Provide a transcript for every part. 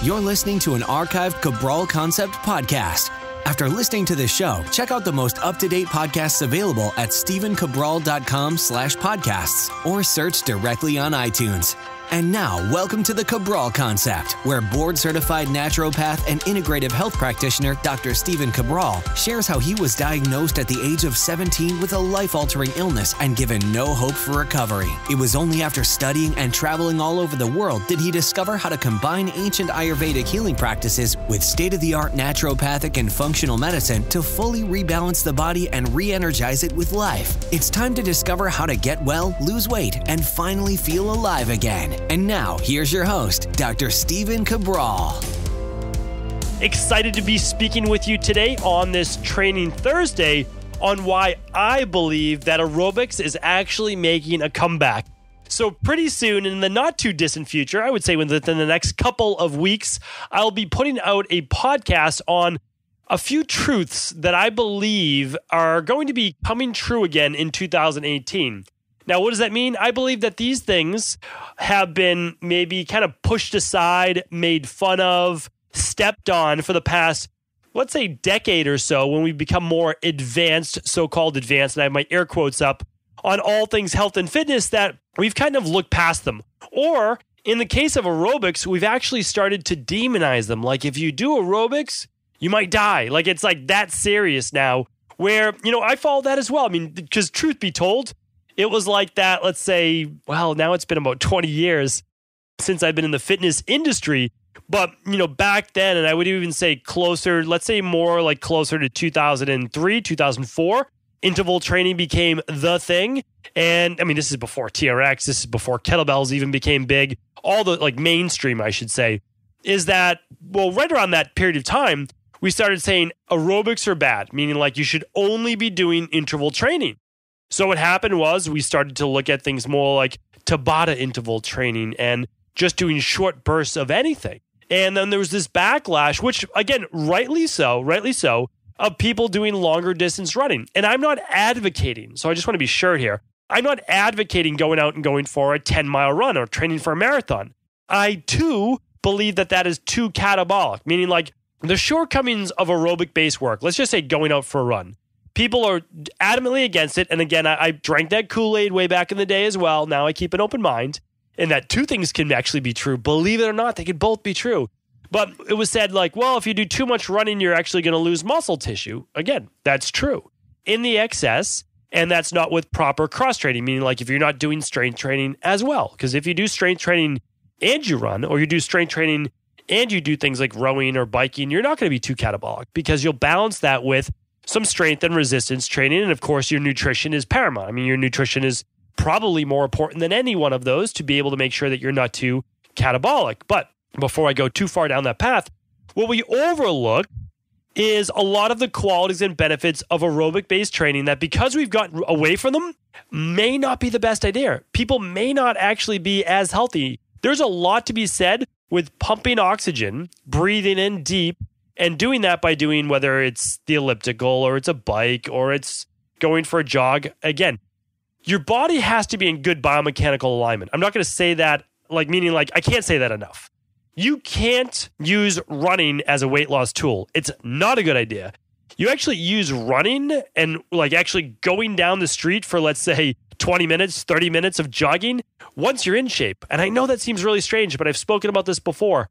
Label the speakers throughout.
Speaker 1: You're listening to an archived Cabral Concept podcast. After listening to this show, check out the most up-to-date podcasts available at stephencabral.com/podcasts or search directly on iTunes. And now, welcome to the Cabral Concept, where board-certified naturopath and integrative health practitioner Dr. Stephen Cabral shares how he was diagnosed at the age of 17 with a life-altering illness and given no hope for recovery. It was only after studying and traveling all over the world did he discover how to combine ancient Ayurvedic healing practices with state-of-the-art naturopathic and functional medicine to fully rebalance the body and re-energize it with life. It's time to discover how to get well, lose weight, and finally feel alive again. And now, here's your host, Dr. Stephen Cabral.
Speaker 2: Excited to be speaking with you today on this Training Thursday on why I believe that aerobics is actually making a comeback. So pretty soon, in the not too distant future, I would say within the next couple of weeks, I'll be putting out a podcast on a few truths that I believe are going to be coming true again in 2018. Now, what does that mean? I believe that these things have been maybe kind of pushed aside, made fun of, stepped on for the past, let's say, decade or so when we've become more advanced, so-called advanced, and I have my air quotes up, on all things health and fitness, that we've kind of looked past them. Or in the case of aerobics, we've actually started to demonize them. Like if you do aerobics, you might die. Like it's like that serious now where, I follow that as well. I mean, because truth be told, it was like that, let's say, well, now it's been about 20 years since I've been in the fitness industry. But, back then, and I would even say closer, let's say more like closer to 2003, 2004, interval training became the thing. And I mean, this is before TRX, this is before kettlebells even became big. All the mainstream, I should say, is that, well, right around that period of time, we started saying aerobics are bad, meaning like you should only be doing interval training. So what happened was we started to look at things more like Tabata interval training and just doing short bursts of anything. And then there was this backlash, which again, rightly so, of people doing longer distance running. And I'm not advocating, so I just want to be sure here, I'm not advocating going out and going for a 10-mile run or training for a marathon. I too believe that that is too catabolic, meaning like the shortcomings of aerobic-based work, let's just say going out for a run. People are adamantly against it. And again, I drank that Kool-Aid way back in the day as well. Now I keep an open mind. And that two things can actually be true. Believe it or not, they could both be true. But it was said like, well, if you do too much running, you're actually going to lose muscle tissue. Again, that's true. In the excess, and that's not with proper cross-training, meaning like if you're not doing strength training as well. Because if you do strength training and you run, or you do strength training and you do things like rowing or biking, you're not going to be too catabolic because you'll balance that with some strength and resistance training. And of course, your nutrition is paramount. I mean, your nutrition is probably more important than any one of those to be able to make sure that you're not too catabolic. But before I go too far down that path, what we overlook is a lot of the qualities and benefits of aerobic-based training that because we've gotten away from them may not be the best idea. People may not actually be as healthy. There's a lot to be said with pumping oxygen, breathing in deep, and doing that by doing whether it's the elliptical or it's a bike or it's going for a jog. Again, your body has to be in good biomechanical alignment. I'm not going to say that meaning I can't say that enough. You can't use running as a weight loss tool. It's not a good idea. You actually use running and actually going down the street for, let's say, 20 minutes, 30 minutes of jogging once you're in shape. And I know that seems really strange, but I've spoken about this before.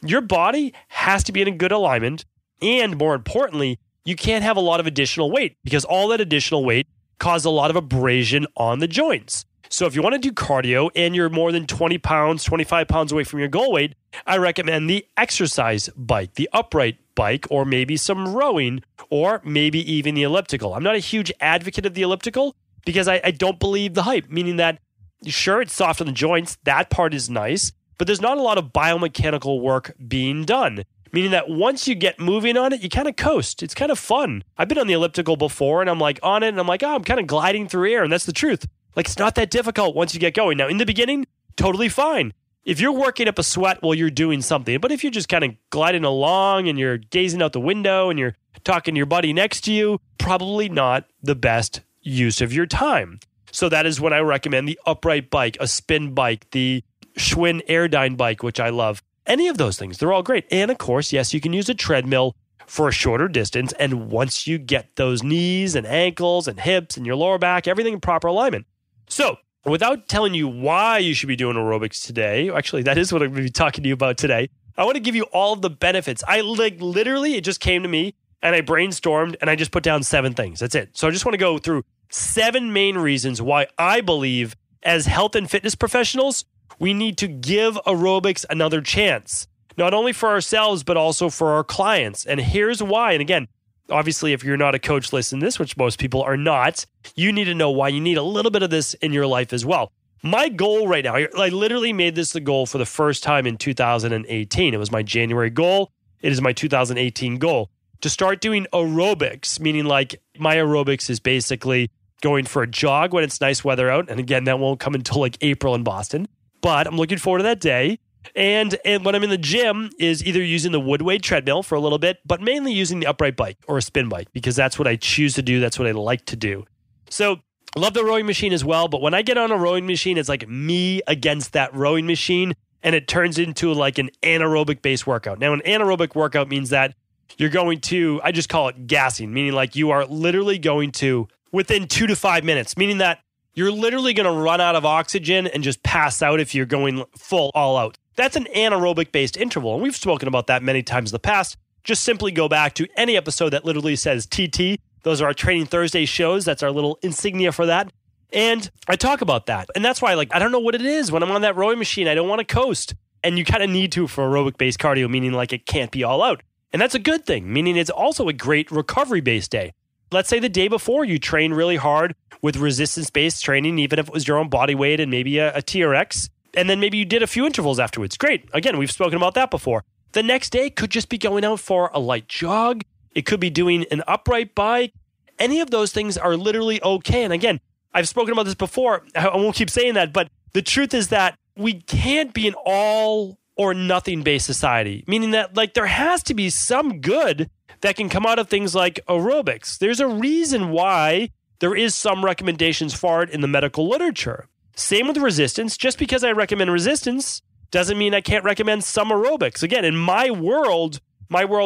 Speaker 2: Your body has to be in a good alignment. And more importantly, you can't have a lot of additional weight because all that additional weight causes a lot of abrasion on the joints. So if you want to do cardio and you're more than 20 pounds, 25 pounds away from your goal weight, I recommend the exercise bike, the upright bike, or maybe some rowing, or maybe even the elliptical. I'm not a huge advocate of the elliptical because I don't believe the hype, meaning that, sure, it's soft on the joints. That part is nice, but there's not a lot of biomechanical work being done, meaning that once you get moving on it, you kind of coast. It's kind of fun. I've been on the elliptical before, and I'm on it, and I'm I'm kind of gliding through air, and that's the truth. It's not that difficult once you get going. Now, in the beginning, totally fine. If you're working up a sweat while you're doing something, but if you're just kind of gliding along and you're gazing out the window and you're talking to your buddy next to you, probably not the best use of your time. So that is when I recommend the upright bike, a spin bike, the Schwinn Airdyne bike, which I love. Any of those things, they're all great. And of course, yes, you can use a treadmill for a shorter distance. And once you get those knees and ankles and hips and your lower back, everything in proper alignment. So without telling you why you should be doing aerobics today, actually, that is what I'm going to be talking to you about today. I want to give you all of the benefits. Literally, it just came to me and I brainstormed and I just put down 7 things. That's it. So I just want to go through 7 main reasons why I believe as health and fitness professionals, we need to give aerobics another chance, not only for ourselves, but also for our clients. And here's why. And again, obviously, if you're not a coach, listen to this, which most people are not, you need to know why you need a little bit of this in your life as well. My goal right now, I literally made this the goal for the first time in 2018. It was my January goal. It is my 2018 goal to start doing aerobics, meaning like my aerobics is basically going for a jog when it's nice weather out. And again, that won't come until like April in Boston, but I'm looking forward to that day. And when I'm in the gym is either using the wood weight treadmill for a little bit, but mainly using the upright bike or a spin bike, because that's what I choose to do. That's what I like to do. So I love the rowing machine as well. But when I get on a rowing machine, it's like me against that rowing machine. And it turns into like an anaerobic based workout. Now, an anaerobic workout means that you're going to, I just call it gassing, meaning like you are literally going to within 2 to 5 minutes, meaning that you're literally going to run out of oxygen and just pass out if you're going full all out. That's an anaerobic based interval. And we've spoken about that many times in the past. Just simply go back to any episode that literally says TT. Those are our Training Thursday shows. That's our little insignia for that. And I talk about that. And that's why I don't know what it is. When I'm on that rowing machine, I don't want to coast. And you kind of need to for aerobic based cardio, meaning like it can't be all out. And that's a good thing, meaning it's also a great recovery based day. Let's say the day before you train really hard with resistance based training, even if it was your own body weight and maybe a TRX. And then maybe you did a few intervals afterwards. Great. Again, we've spoken about that before. The next day could just be going out for a light jog. It could be doing an upright bike. Any of those things are literally okay. And again, I've spoken about this before. I won't keep saying that, but the truth is that we can't be an all or nothing based society, meaning that there has to be some good that can come out of things like aerobics. There's a reason why there is some recommendations for it in the medical literature. Same with resistance. Just because I recommend resistance doesn't mean I can't recommend some aerobics. Again, in my world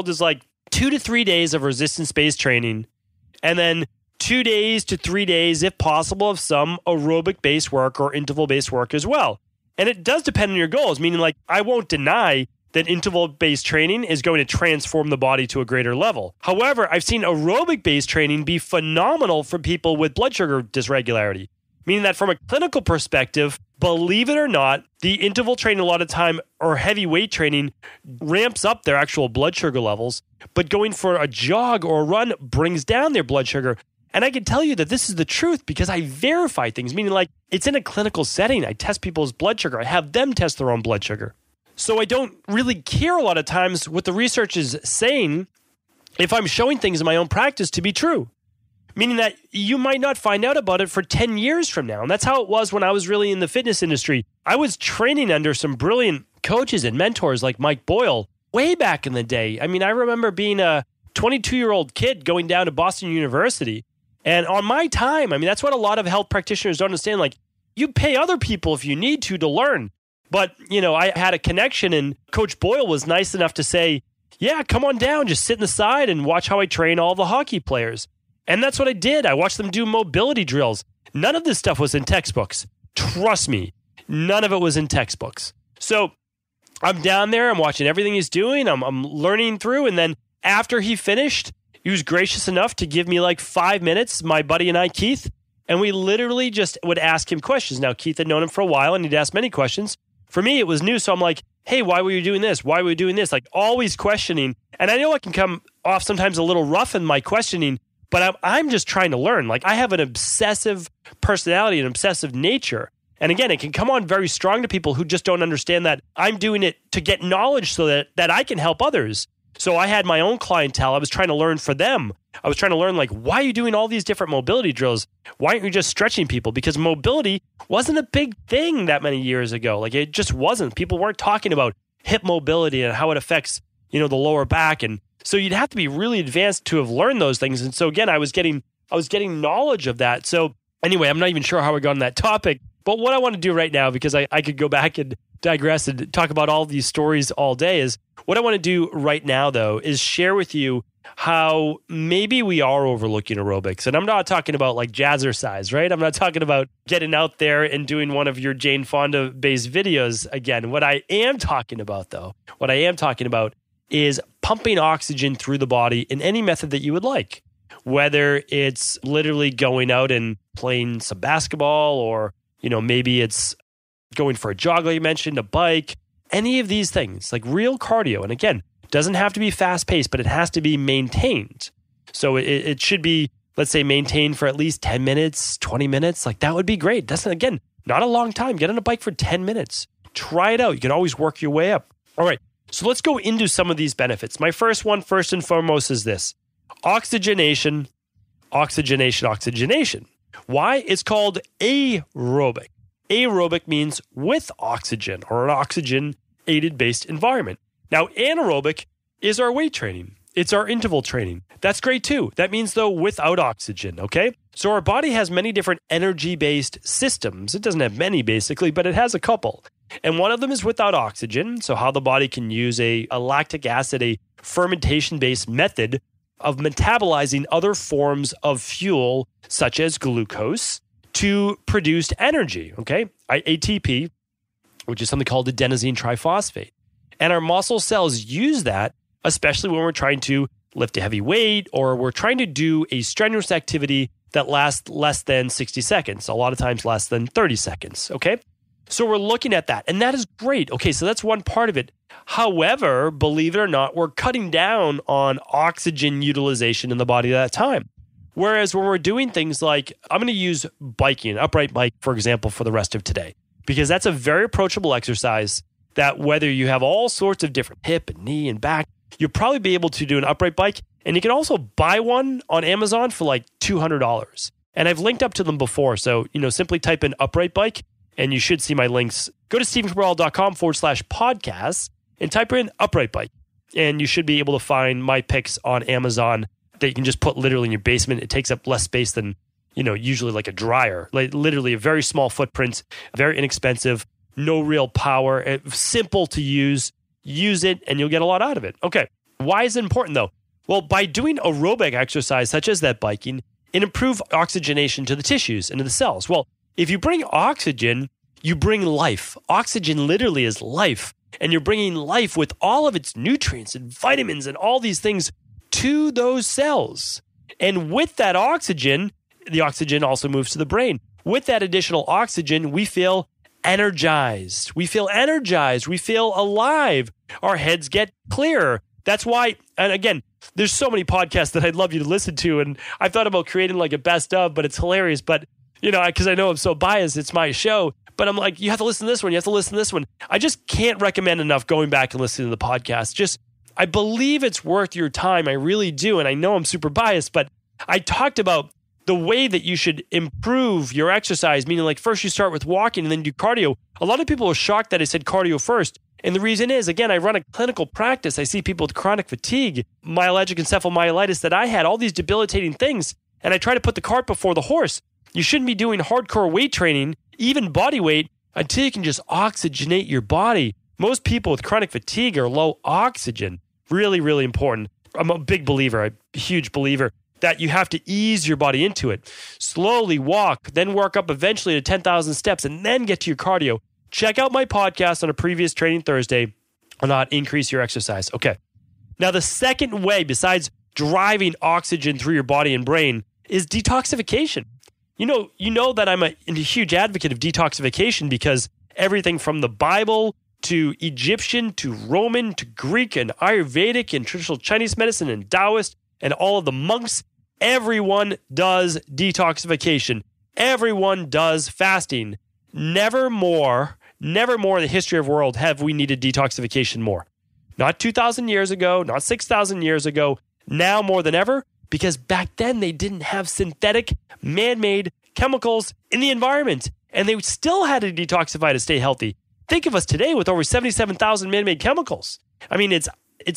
Speaker 2: is like 2 to 3 days of resistance-based training, and then 2 days to 3 days, if possible, of some aerobic-based work or interval-based work as well. And it does depend on your goals, meaning I won't deny that interval-based training is going to transform the body to a greater level. However, I've seen aerobic-based training be phenomenal for people with blood sugar dysregularity, meaning that from a clinical perspective, believe it or not, the interval training a lot of time or heavy weight training ramps up their actual blood sugar levels, but going for a jog or a run brings down their blood sugar. And I can tell you that this is the truth because I verify things, meaning it's in a clinical setting. I test people's blood sugar. I have them test their own blood sugar. So I don't really care a lot of times what the research is saying if I'm showing things in my own practice to be true, meaning that you might not find out about it for 10 years from now. And that's how it was when I was really in the fitness industry. I was training under some brilliant coaches and mentors like Mike Boyle way back in the day. I mean, I remember being a 22-year-old kid going down to Boston University. And on my time, I mean, that's what a lot of health practitioners don't understand. You pay other people if you need to learn. But, I had a connection and Coach Boyle was nice enough to say, yeah, come on down, just sit in the side and watch how I train all the hockey players. And that's what I did. I watched them do mobility drills. None of this stuff was in textbooks. Trust me, none of it was in textbooks. So I'm down there, I'm watching everything he's doing, I'm learning through. And then after he finished, he was gracious enough to give me 5 minutes, my buddy and I, Keith, and we literally just would ask him questions. Now, Keith had known him for a while and he'd ask many questions. For me, it was new. So I'm like, hey, why were you doing this? Why were you doing this? Always questioning. And I know I can come off sometimes a little rough in my questioning, but I'm just trying to learn. I have an obsessive personality, an obsessive nature. And again, it can come on very strong to people who just don't understand that I'm doing it to get knowledge so that I can help others. So I had my own clientele. I was trying to learn for them. I was trying to learn, why are you doing all these different mobility drills? Why aren't you just stretching people? Because mobility wasn't a big thing that many years ago. It just wasn't. People weren't talking about hip mobility and how it affects, the lower back. And so you'd have to be really advanced to have learned those things. And so again, I was getting knowledge of that. So anyway, I'm not even sure how we got on that topic, But what I want to do right now, because I could go back and digress and talk about all these stories all day, is what I want to do right now, though, is share with you how maybe we are overlooking aerobics. And I'm not talking about like jazzercise, right? I'm not talking about getting out there and doing one of your Jane Fonda-based videos again. What I am talking about, though, is pumping oxygen through the body in any method that you would like, whether it's literally going out and playing some basketball, or maybe it's going for a jog, like you mentioned, a bike, any of these things, like real cardio. And again, doesn't have to be fast paced, but it has to be maintained. So it should be, let's say, maintained for at least 10 minutes, 20 minutes. Like that would be great. That's, again, not a long time. Get on a bike for 10 minutes. Try it out. You can always work your way up. All right. So let's go into some of these benefits. My first one, first and foremost, is this: oxygenation, oxygenation, oxygenation. Why? It's called aerobic. Aerobic means with oxygen, or an oxygen-aided based environment. Now, anaerobic is our weight training. It's our interval training. That's great too. That means, though, without oxygen, okay? So our body has many different energy-based systems. It doesn't have many, basically, but it has a couple. And one of them is without oxygen, so how the body can use a lactic acid, a fermentation-based method of metabolizing other forms of fuel, such as glucose, to produce energy, okay? ATP, which is something called adenosine triphosphate. And our muscle cells use that, especially when we're trying to lift a heavy weight, or we're trying to do a strenuous activity that lasts less than 60 seconds, a lot of times less than 30 seconds, okay? So we're looking at that, and that is great. Okay, so that's one part of it. However, believe it or not, we're cutting down on oxygen utilization in the body at that time. Whereas when we're doing things like, I'm going to use biking, upright bike, for example, for the rest of today, because that's a very approachable exercise that whether you have all sorts of different hip and knee and back, you'll probably be able to do an upright bike. And you can also buy one on Amazon for like $200. And I've linked up to them before. So, simply type in upright bike and you should see my links. Go to stephencabral.com/podcast and type in upright bike. And you should be able to find my picks on Amazon that you can just put literally in your basement. It takes up less space than, usually like a dryer. Like literally a very small footprint, very inexpensive, no real power, simple to use. Use it and you'll get a lot out of it. Okay. Why is it important though? Well, by doing aerobic exercise such as that biking, it improves oxygenation to the tissues and to the cells. Well, if you bring oxygen, you bring life. Oxygen literally is life. And you're bringing life with all of its nutrients and vitamins and all these things to those cells. And with that oxygen, the oxygen also moves to the brain. With that additional oxygen, we feel energized. We feel alive. Our heads get clearer. That's why, and again, there's so many podcasts that I'd love you to listen to. And I thought about creating like a best of, but it's hilarious. But, because I know I'm so biased, it's my show. But I'm like, you have to listen to this one. You have to listen to this one. I just can't recommend enough going back and listening to the podcast. I believe it's worth your time. I really do. And I know I'm super biased, but I talked about the way that you should improve your exercise, meaning like first you start with walking and then do cardio. A lot of people are shocked that I said cardio first. And the reason is, again, I run a clinical practice. I see people with chronic fatigue, myalgic encephalomyelitis that I had, all these debilitating things. And I try to put the cart before the horse. You shouldn't be doing hardcore weight training, even body weight, until you can just oxygenate your body. Most people with chronic fatigue are low oxygen. Really, really important. I'm a big believer, a huge believer, that you have to ease your body into it. Slowly walk, then work up eventually to 10,000 steps, and then get to your cardio. Check out my podcast on a previous Training Thursday on how to increase your exercise. Okay. Now, the second way, besides driving oxygen through your body and brain, is detoxification. You know that I'm a huge advocate of detoxification because everything from the Bible to Egyptian to Roman to Greek and Ayurvedic and traditional Chinese medicine and Taoist and all of the monks, everyone does detoxification. Everyone does fasting. Never more in the history of the world have we needed detoxification more. Not 2,000 years ago, not 6,000 years ago, now more than ever, because back then they didn't have synthetic, man-made chemicals in the environment, and they still had to detoxify to stay healthy. Think of us today with over 77,000 man-made chemicals. I mean, it's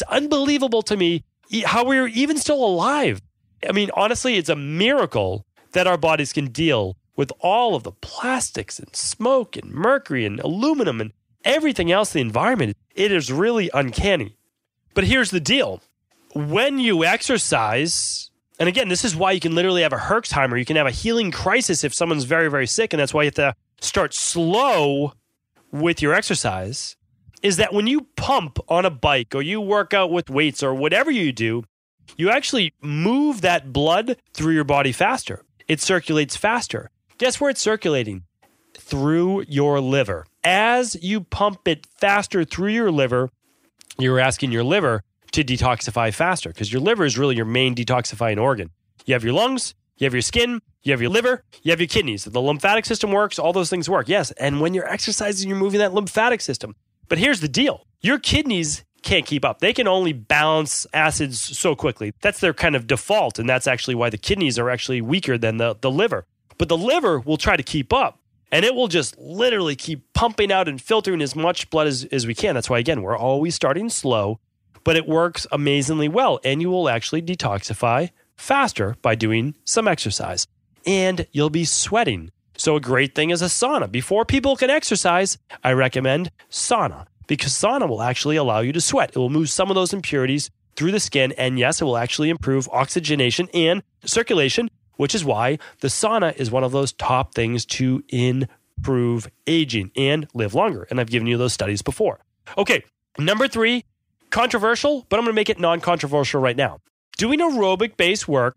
Speaker 2: unbelievable to me how we're even still alive. I mean, honestly, it's a miracle that our bodies can deal with all of the plastics and smoke and mercury and aluminum and everything else in the environment, it is really uncanny. But here's the deal. When you exercise, and again, this is why you can literally have a Herxheimer. You can have a healing crisis if someone's very, very sick, and that's why you have to start slow with your exercise, is that when you pump on a bike or you work out with weights or whatever you do, you actually move that blood through your body faster. It circulates faster. Guess where it's circulating? Through your liver. As you pump it faster through your liver, you're asking your liver to detoxify faster because your liver is really your main detoxifying organ. You have your lungs, you have your skin, you have your liver, you have your kidneys. The lymphatic system works, all those things work. Yes, and when you're exercising, you're moving that lymphatic system. But here's the deal. Your kidneys can't keep up. They can only balance acids so quickly. That's their kind of default, and that's actually why the kidneys are actually weaker than the liver. But the liver will try to keep up, and it will just literally keep pumping out and filtering as much blood as we can. That's why, again, we're always starting slow, but it works amazingly well, and you will actually detoxify faster by doing some exercise, and you'll be sweating. So a great thing is a sauna. Before people can exercise, I recommend sauna because sauna will actually allow you to sweat. It will move some of those impurities through the skin, and yes, it will actually improve oxygenation and circulation, which is why the sauna is one of those top things to improve aging and live longer. And I've given you those studies before. Okay, number 3, controversial, but I'm going to make it non-controversial right now. Doing aerobic-based work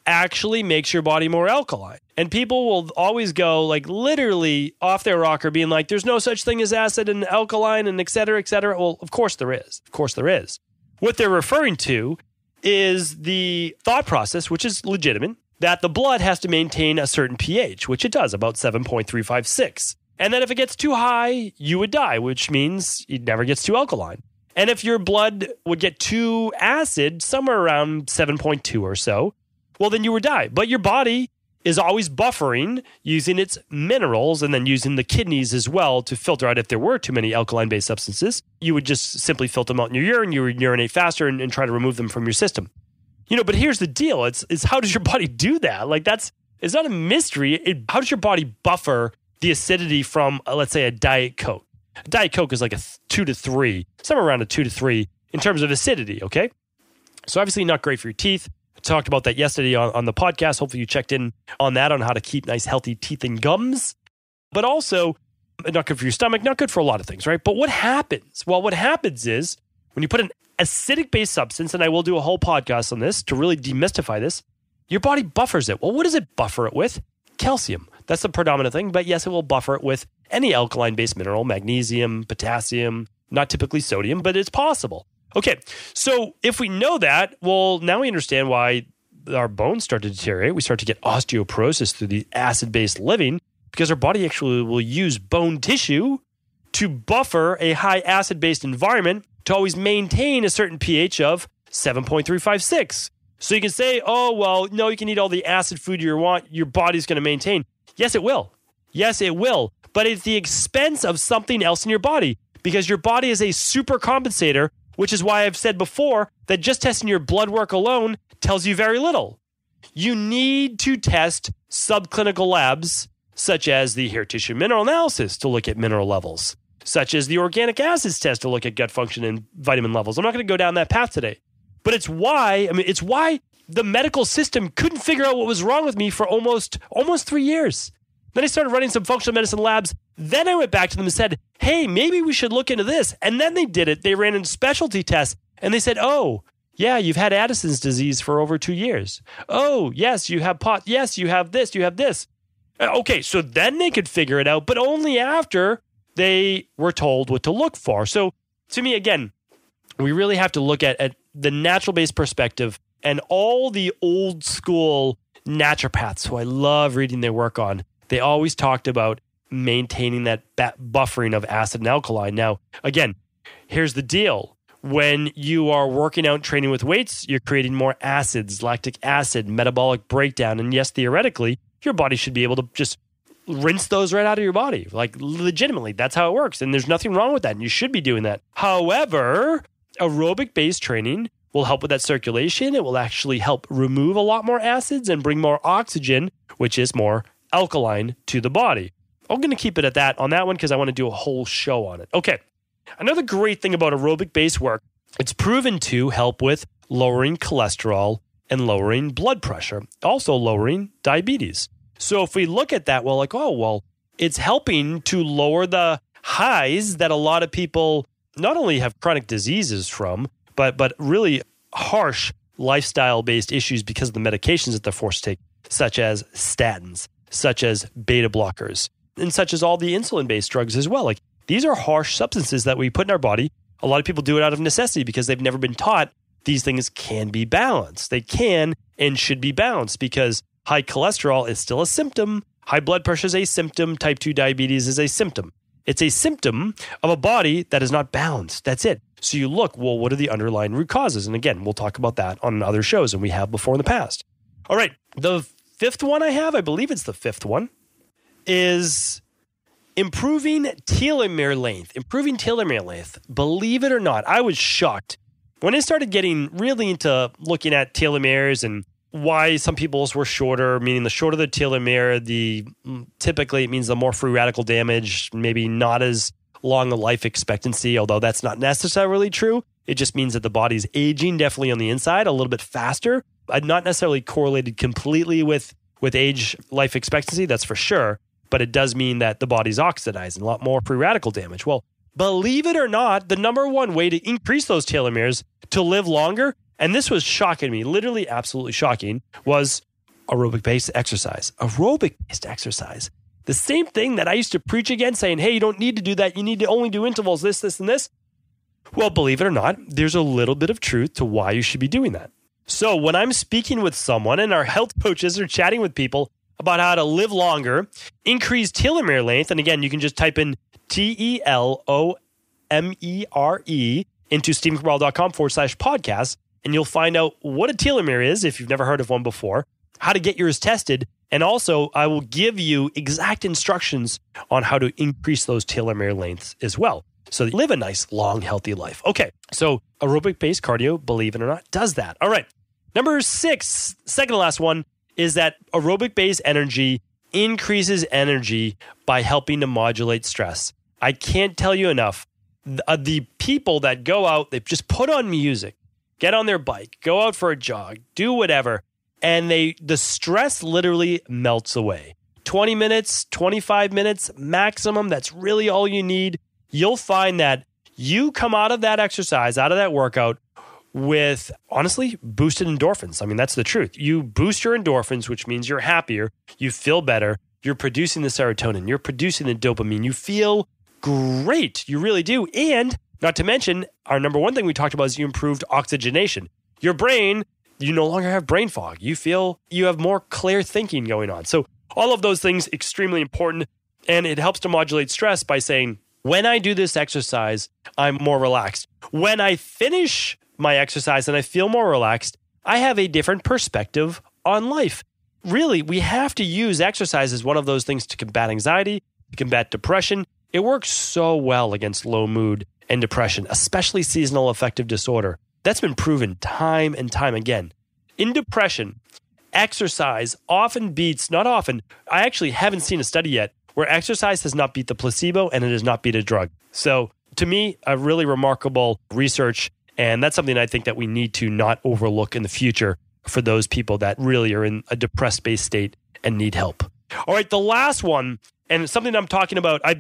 Speaker 2: actually makes your body more alkaline. And people will always go like literally off their rocker being like, there's no such thing as acid and alkaline and et cetera, et cetera. Well, of course there is. Of course there is. What they're referring to is the thought process, which is legitimate, that the blood has to maintain a certain pH, which it does, about 7.356. And that if it gets too high, you would die, which means it never gets too alkaline. And if your blood would get too acid, somewhere around 7.2 or so, well, then you would die. But your body is always buffering using its minerals and then using the kidneys as well to filter out if there were too many alkaline-based substances. You would just simply filter them out in your urine. You would urinate faster and try to remove them from your system. But here's the deal. It's how does your body do that? Like it's not a mystery. How does your body buffer the acidity from, let's say, a Diet Coke? A Diet Coke is like a 2 to 3, somewhere around a 2 to 3 in terms of acidity, okay? So obviously not great for your teeth. I talked about that yesterday on the podcast. Hopefully you checked in on that, on how to keep nice, healthy teeth and gums. But also, not good for your stomach, not good for a lot of things, right? But what happens? Well, what happens is when you put an acidic-based substance, and I will do a whole podcast on this to really demystify this, your body buffers it. Well, what does it buffer it with? Calcium. That's the predominant thing. But yes, it will buffer it with any alkaline-based mineral, magnesium, potassium, not typically sodium, but it's possible. Okay, so if we know that, well, now we understand why our bones start to deteriorate. We start to get osteoporosis through the acid-based living because our body actually will use bone tissue to buffer a high acid-based environment to always maintain a certain pH of 7.356. So you can say, oh, well, no, you can eat all the acid food you want. Your body's going to maintain. Yes, it will. Yes, it will. But at the expense of something else in your body because your body is a super compensator, which is why I've said before that just testing your blood work alone tells you very little. You need to test subclinical labs, such as the hair tissue mineral analysis to look at mineral levels, such as the organic acids test to look at gut function and vitamin levels. I'm not going to go down that path today. But it's why the medical system couldn't figure out what was wrong with me for almost 3 years. Then I started running some functional medicine labs. Then I went back to them and said, hey, maybe we should look into this. And then they did it. They ran in specialty tests and they said, oh, yeah, you've had Addison's disease for over 2 years. Oh, yes, you have pot. Yes, you have this, you have this. Okay, so then they could figure it out, but only after they were told what to look for. So to me, again, we really have to look at the natural-based perspective and all the old school naturopaths who I love reading their work on. They always talked about maintaining that buffering of acid and alkaline. Now, again, here's the deal. When you are working out and training with weights, you're creating more acids, lactic acid, metabolic breakdown. And yes, theoretically, your body should be able to just rinse those right out of your body. Like legitimately, that's how it works. And there's nothing wrong with that. And you should be doing that. However, aerobic-based training will help with that circulation. It will actually help remove a lot more acids and bring more oxygen, which is more alkaline to the body. I'm going to keep it at that on that one because I want to do a whole show on it. Okay. Another great thing about aerobic-based work, it's proven to help with lowering cholesterol and lowering blood pressure, also lowering diabetes. So if we look at that, it's helping to lower the highs that a lot of people not only have chronic diseases from, but really harsh lifestyle-based issues because of the medications that they're forced to take, such as statins, such as beta blockers, and such as all the insulin-based drugs as well. Like, these are harsh substances that we put in our body. A lot of people do it out of necessity because they've never been taught these things can be balanced. They can and should be balanced because high cholesterol is still a symptom. High blood pressure is a symptom. Type 2 diabetes is a symptom. It's a symptom of a body that is not balanced. That's it. So you look, what are the underlying root causes? And again, we'll talk about that on other shows, and we have before in the past. All right. The fifth one I believe it's the fifth one, is improving telomere length. Improving telomere length. Believe it or not, I was shocked when I started getting really into looking at telomeres and why some people's were shorter, meaning the shorter the telomere, typically it means the more free radical damage, maybe not as long a life expectancy, although that's not necessarily true. It just means that the body's aging definitely on the inside a little bit faster. Not necessarily correlated completely with age life expectancy, that's for sure. But it does mean that the body's oxidizing, a lot more free radical damage. Well, believe it or not, the number one way to increase those telomeres to live longer, and this was shocking me, literally absolutely shocking, was aerobic-based exercise. Aerobic-based exercise. The same thing that I used to preach against, saying, hey, you don't need to do that. You need to only do intervals, this, and this. Well, believe it or not, there's a little bit of truth to why you should be doing that. So when I'm speaking with someone and our health coaches are chatting with people about how to live longer, increase telomere length, and again, you can just type in TELOMERE into stephencabral.com/podcast, and you'll find out what a telomere is if you've never heard of one before, how to get yours tested, and also I will give you exact instructions on how to increase those telomere lengths as well. So live a nice, long, healthy life. Okay, so aerobic-based cardio, believe it or not, does that. All right, number 6, second to last one, is that aerobic-based energy increases energy by helping to modulate stress. I can't tell you enough. The people that go out, they just put on music, get on their bike, go out for a jog, do whatever, and the stress literally melts away. 20 minutes, 25 minutes maximum, that's really all you need. You'll find that you come out of that exercise, out of that workout, with, honestly, boosted endorphins. I mean, that's the truth. You boost your endorphins, which means you're happier, you feel better, you're producing the serotonin, you're producing the dopamine, you feel great. You really do. And not to mention, our number one thing we talked about is you improved oxygenation. Your brain, you no longer have brain fog. You feel you have more clear thinking going on. So all of those things, extremely important. And it helps to modulate stress by saying, when I do this exercise, I'm more relaxed. When I finish my exercise and I feel more relaxed, I have a different perspective on life. Really, we have to use exercise as one of those things to combat anxiety, to combat depression. It works so well against low mood and depression, especially seasonal affective disorder. That's been proven time and time again. In depression, exercise often beats, not often, I actually haven't seen a study yet where exercise has not beat the placebo and it has not beat a drug. So to me, a really remarkable research. And that's something I think that we need to not overlook in the future for those people that really are in a depressed-based state and need help. All right, the last one, and something I've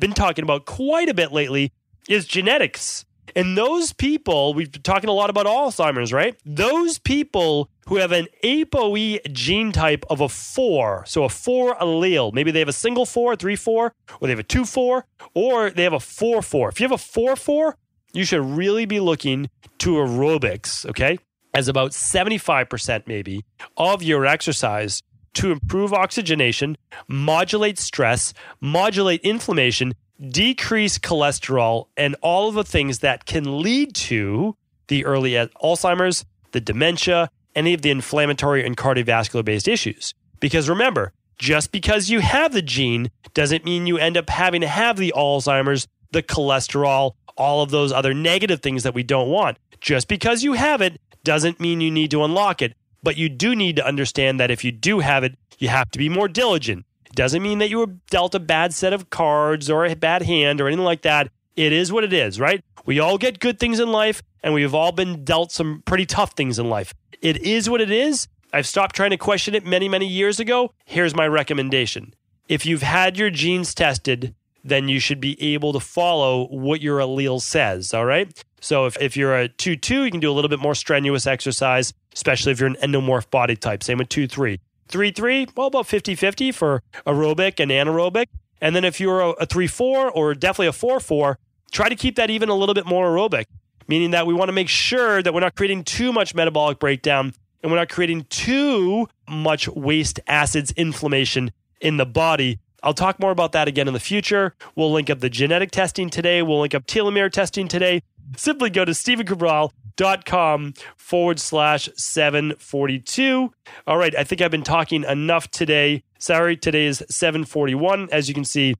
Speaker 2: been talking about quite a bit lately, is genetics. And those people, we've been talking a lot about Alzheimer's, right? Those people who have an ApoE gene type of a 4, so a 4 allele, maybe they have a single 4, 3-4, or they have a 2-4, or they have a 4-4. If you have a 4-4, you should really be looking to aerobics, okay, as about 75% maybe of your exercise to improve oxygenation, modulate stress, modulate inflammation, decrease cholesterol, and all of the things that can lead to the early Alzheimer's, the dementia, any of the inflammatory and cardiovascular-based issues. Because remember, just because you have the gene doesn't mean you end up having to have the Alzheimer's, the cholesterol, all of those other negative things that we don't want. Just because you have it doesn't mean you need to unlock it, but you do need to understand that if you do have it, you have to be more diligent. It doesn't mean that you were dealt a bad set of cards or a bad hand or anything like that. It is what it is, right? We all get good things in life, and we've all been dealt some pretty tough things in life. It is what it is. I've stopped trying to question it many, many years ago. Here's my recommendation. If you've had your genes tested, then you should be able to follow what your allele says, all right? So if you're a 2-2, you can do a little bit more strenuous exercise, especially if you're an endomorph body type. Same with 2-3. 3-3, well, about 50-50 for aerobic and anaerobic. And then if you're a 3-4 or definitely a 4-4, try to keep that even a little bit more aerobic, meaning that we want to make sure that we're not creating too much metabolic breakdown and we're not creating too much waste acids inflammation in the body. I'll talk more about that again in the future. We'll link up the genetic testing today. We'll link up telomere testing today. Simply go to StephenCabral.com/742. All right, I think I've been talking enough today. Sorry, today is 7:41. As you can see,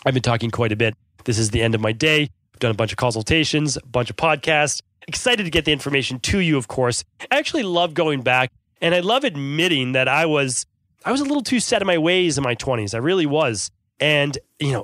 Speaker 2: I've been talking quite a bit. This is the end of my day. I've done a bunch of consultations, a bunch of podcasts. Excited to get the information to you, of course. I actually love going back, and I love admitting that I was a little too set in my ways in my 20s. I really was. And,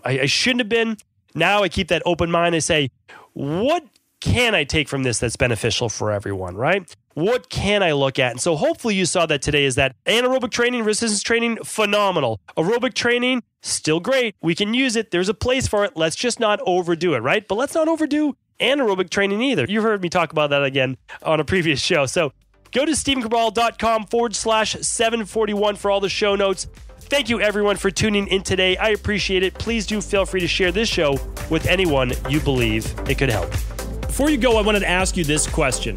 Speaker 2: I shouldn't have been. Now I keep that open mind. I say, what can I take from this that's beneficial for everyone, right? What can I look at? And so hopefully you saw that today is that anaerobic training, resistance training, phenomenal. Aerobic training, still great. We can use it. There's a place for it. Let's just not overdo it, right? But let's not overdo anaerobic training either. You've heard me talk about that again on a previous show. So go to StephenCabral.com/741 for all the show notes. Thank you, everyone, for tuning in today. I appreciate it. Please do feel free to share this show with anyone you believe it could help. Before you go, I wanted to ask you this question.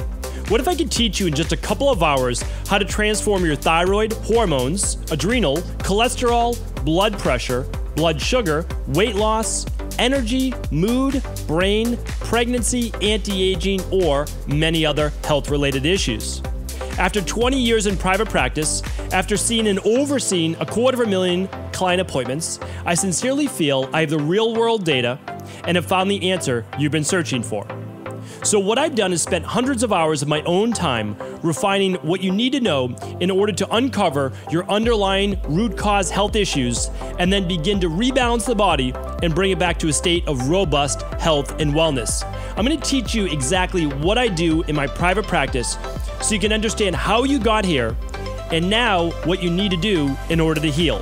Speaker 2: What if I could teach you in just a couple of hours how to transform your thyroid, hormones, adrenal, cholesterol, blood pressure, blood sugar, weight loss, energy, mood, brain, pregnancy, anti-aging, or many other health-related issues? After 20 years in private practice, after seeing and overseeing 250,000 client appointments, I sincerely feel I have the real-world data and have found the answer you've been searching for. So what I've done is spent hundreds of hours of my own time refining what you need to know in order to uncover your underlying root cause health issues and then begin to rebalance the body and bring it back to a state of robust health and wellness. I'm going to teach you exactly what I do in my private practice so you can understand how you got here and now what you need to do in order to heal.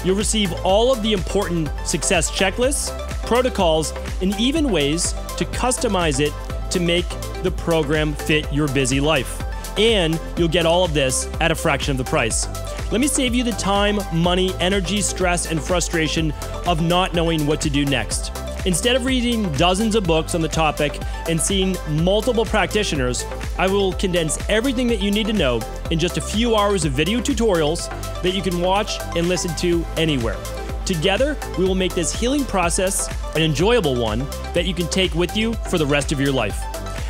Speaker 2: You'll receive all of the important success checklists, protocols, and even ways to customize it to make the program fit your busy life. And you'll get all of this at a fraction of the price. Let me save you the time, money, energy, stress, and frustration of not knowing what to do next. Instead of reading dozens of books on the topic and seeing multiple practitioners, I will condense everything that you need to know in just a few hours of video tutorials that you can watch and listen to anywhere. Together, we will make this healing process an enjoyable one that you can take with you for the rest of your life.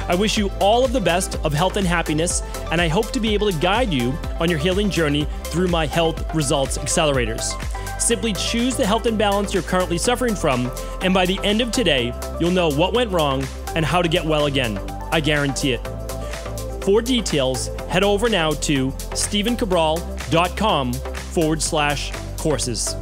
Speaker 2: I wish you all of the best of health and happiness, and I hope to be able to guide you on your healing journey through my Health Results Accelerators. Simply choose the health imbalance you're currently suffering from, and by the end of today, you'll know what went wrong and how to get well again. I guarantee it. For details, head over now to StephenCabral.com/courses.